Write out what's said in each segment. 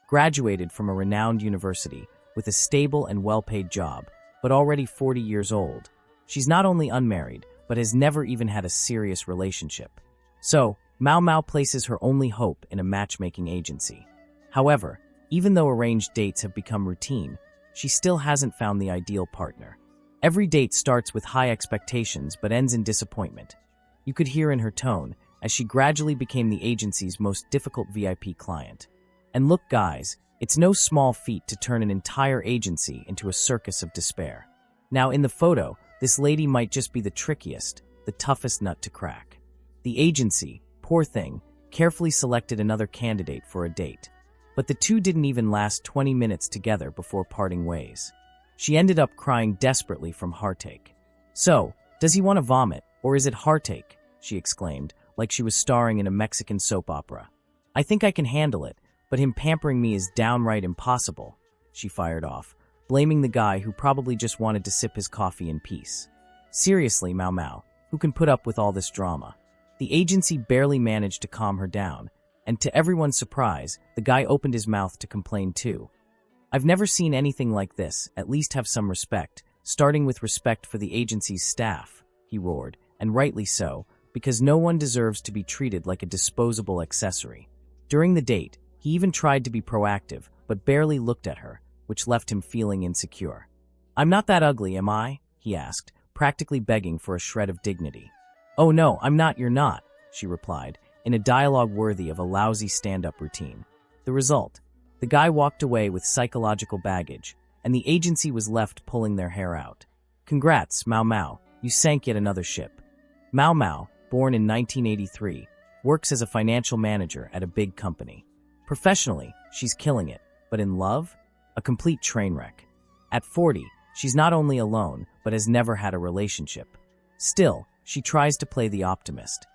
graduated from a renowned university with a stable and well-paid job, but already 40 years old. She's not only unmarried, but has never even had a serious relationship. So, Mao Mao places her only hope in a matchmaking agency. However, even though arranged dates have become routine, she still hasn't found the ideal partner. Every date starts with high expectations but ends in disappointment. You could hear in her tone as she gradually became the agency's most difficult VIP client. And look, guys, it's no small feat to turn an entire agency into a circus of despair. Now, in the photo, this lady might just be the trickiest, the toughest nut to crack. The agency, poor thing, carefully selected another candidate for a date. But the two didn't even last 20 minutes together before parting ways. She ended up crying desperately from heartache. "So, does he want to vomit, or is it heartache?" she exclaimed, like she was starring in a Mexican soap opera. "I think I can handle it, but him pampering me is downright impossible," she fired off, blaming the guy who probably just wanted to sip his coffee in peace. Seriously, Mao Mao, who can put up with all this drama? The agency barely managed to calm her down, and to everyone's surprise, the guy opened his mouth to complain too. "I've never seen anything like this, at least have some respect, starting with respect for the agency's staff," he roared, and rightly so, because no one deserves to be treated like a disposable accessory. During the date, he even tried to be proactive, but barely looked at her, which left him feeling insecure. "I'm not that ugly, am I?" he asked, practically begging for a shred of dignity. "Oh no, I'm not, you're not," she replied, in a dialogue worthy of a lousy stand-up routine. The result? The guy walked away with psychological baggage, and the agency was left pulling their hair out. Congrats, Mao Mao, you sank yet another ship. Mao Mao, born in 1983, works as a financial manager at a big company. Professionally, she's killing it, but in love? A complete train wreck. At 40, she's not only alone, but has never had a relationship. Still, she tries to play the optimist.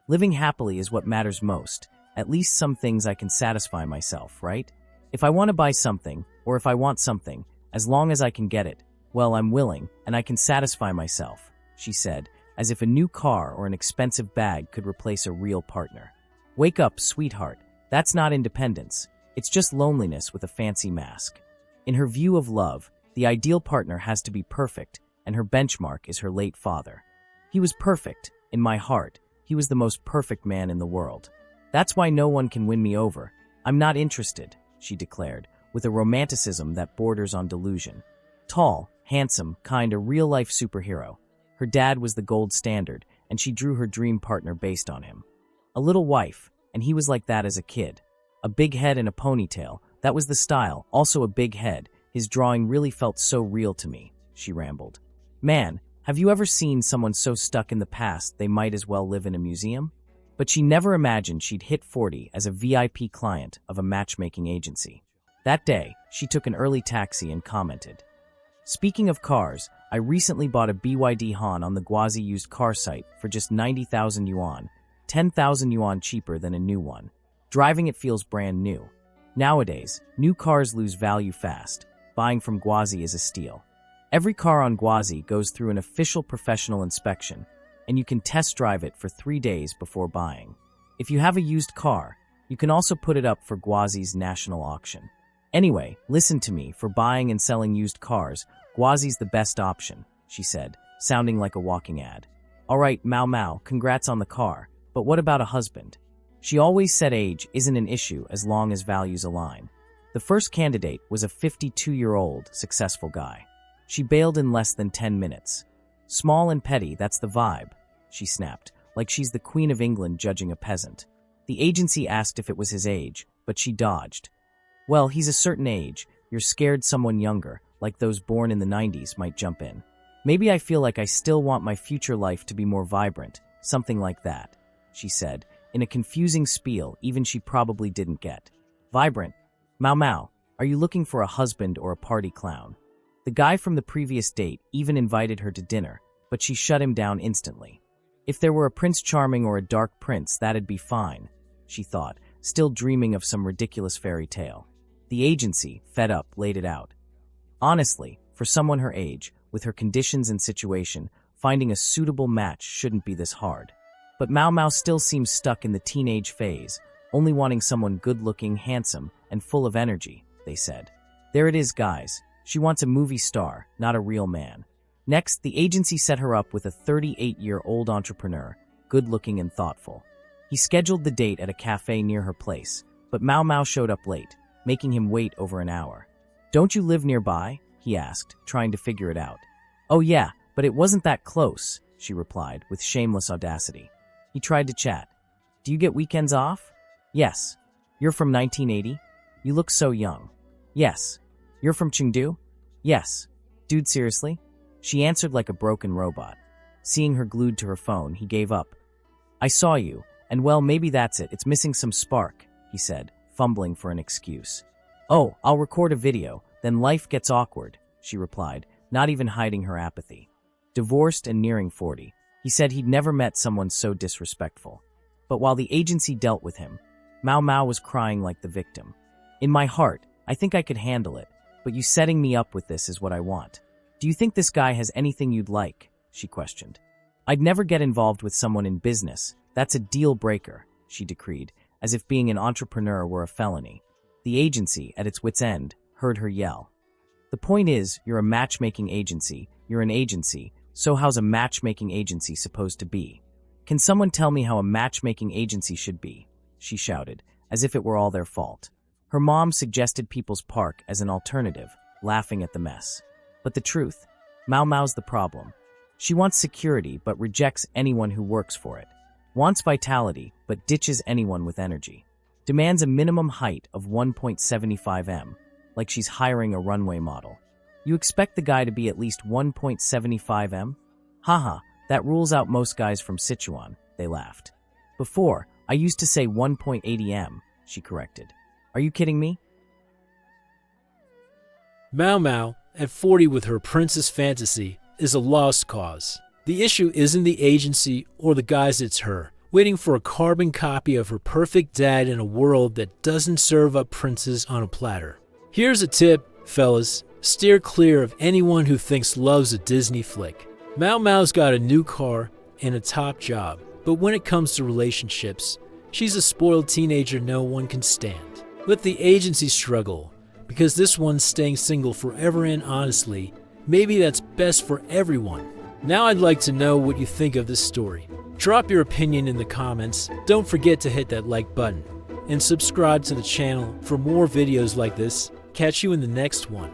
Living happily is what matters most. At least some things I can satisfy myself, right? If I want to buy something, or if I want something, as long as I can get it, well, I'm willing, and I can satisfy myself, she said, as if a new car or an expensive bag could replace a real partner. Wake up, sweetheart. That's not independence. It's just loneliness with a fancy mask. In her view of love, the ideal partner has to be perfect, and her benchmark is her late father. He was perfect. In my heart, he was the most perfect man in the world. That's why no one can win me over. I'm not interested, she declared, with a romanticism that borders on delusion. Tall, handsome, kind, a real-life superhero. Her dad was the gold standard, and she drew her dream partner based on him. A little wife, and he was like that as a kid. A big head and a ponytail, that was the style, also a big head. His drawing really felt so real to me, she rambled. Man, have you ever seen someone so stuck in the past they might as well live in a museum? But she never imagined she'd hit 40 as a VIP client of a matchmaking agency. That day, she took an early taxi and commented, "Speaking of cars, I recently bought a BYD Han on the Guazi used car site for just 90,000 yuan, 10,000 yuan cheaper than a new one. Driving it feels brand new. Nowadays, new cars lose value fast. Buying from Guazi is a steal. Every car on Guazi goes through an official professional inspection, and you can test drive it for 3 days before buying. If you have a used car, you can also put it up for Guazi's national auction. Anyway, listen to me, for buying and selling used cars, Guazi's the best option," she said, sounding like a walking ad. "All right, Mao Mao, congrats on the car, but what about a husband?" She always said age isn't an issue as long as values align. The first candidate was a 52-year-old successful guy. She bailed in less than 10 minutes. "Small and petty, that's the vibe," she snapped, like she's the Queen of England judging a peasant. The agency asked if it was his age, but she dodged. "Well, he's a certain age. You're scared someone younger, like those born in the 90s, might jump in. Maybe I feel like I still want my future life to be more vibrant, something like that," she said, in a confusing spiel even she probably didn't get. Vibrant? Mao Mao, are you looking for a husband or a party clown? The guy from the previous date even invited her to dinner, but she shut him down instantly. If there were a Prince Charming or a Dark Prince, that'd be fine, she thought, still dreaming of some ridiculous fairy tale. The agency, fed up, laid it out. Honestly, for someone her age, with her conditions and situation, finding a suitable match shouldn't be this hard. But Mao Mao still seems stuck in the teenage phase, only wanting someone good-looking, handsome, and full of energy, they said. There it is, guys. She wants a movie star, not a real man. Next, the agency set her up with a 38-year-old entrepreneur, good-looking and thoughtful. He scheduled the date at a cafe near her place, but Mao Mao showed up late, making him wait over an hour. "Don't you live nearby?" he asked, trying to figure it out. "Oh yeah, but it wasn't that close," she replied, with shameless audacity. He tried to chat. "Do you get weekends off?" "Yes." "You're from 1980? You look so young." "Yes." "You're from Chengdu?" "Yes." "Dude, seriously?" She answered like a broken robot. Seeing her glued to her phone, he gave up. "I saw you, and well, maybe that's it. It's missing some spark," he said, fumbling for an excuse. "Oh, I'll record a video, then life gets awkward," she replied, not even hiding her apathy. Divorced and nearing 40, he said he'd never met someone so disrespectful. But while the agency dealt with him, Mao Mao was crying like the victim. "In my heart, I think I could handle it, but you setting me up with this is what I want. Do you think this guy has anything you'd like?" she questioned. "I'd never get involved with someone in business. That's a deal breaker," she decreed, as if being an entrepreneur were a felony. The agency, at its wit's end, heard her yell. "The point is, you're a matchmaking agency, you're an agency, so how's a matchmaking agency supposed to be? Can someone tell me how a matchmaking agency should be?" she shouted, as if it were all their fault. Her mom suggested People's Park as an alternative, laughing at the mess. But the truth? Mao Mao's the problem. She wants security but rejects anyone who works for it. Wants vitality but ditches anyone with energy. Demands a minimum height of 1.75 m, like she's hiring a runway model. You expect the guy to be at least 1.75 m? Haha, that rules out most guys from Sichuan, they laughed. "Before, I used to say 1.80 m, she corrected. "Are you kidding me?" Mao Mao, at 40 with her princess fantasy, is a lost cause. The issue isn't the agency or the guys, it's her, waiting for a carbon copy of her perfect dad in a world that doesn't serve up princes on a platter. Here's a tip, fellas. Steer clear of anyone who thinks love's a Disney flick. Mao Mao's got a new car and a top job, but when it comes to relationships, she's a spoiled teenager no one can stand. Let the agency struggle, because this one's staying single forever, and honestly, maybe that's best for everyone. Now I'd like to know what you think of this story. Drop your opinion in the comments. Don't forget to hit that like button and subscribe to the channel for more videos like this. Catch you in the next one.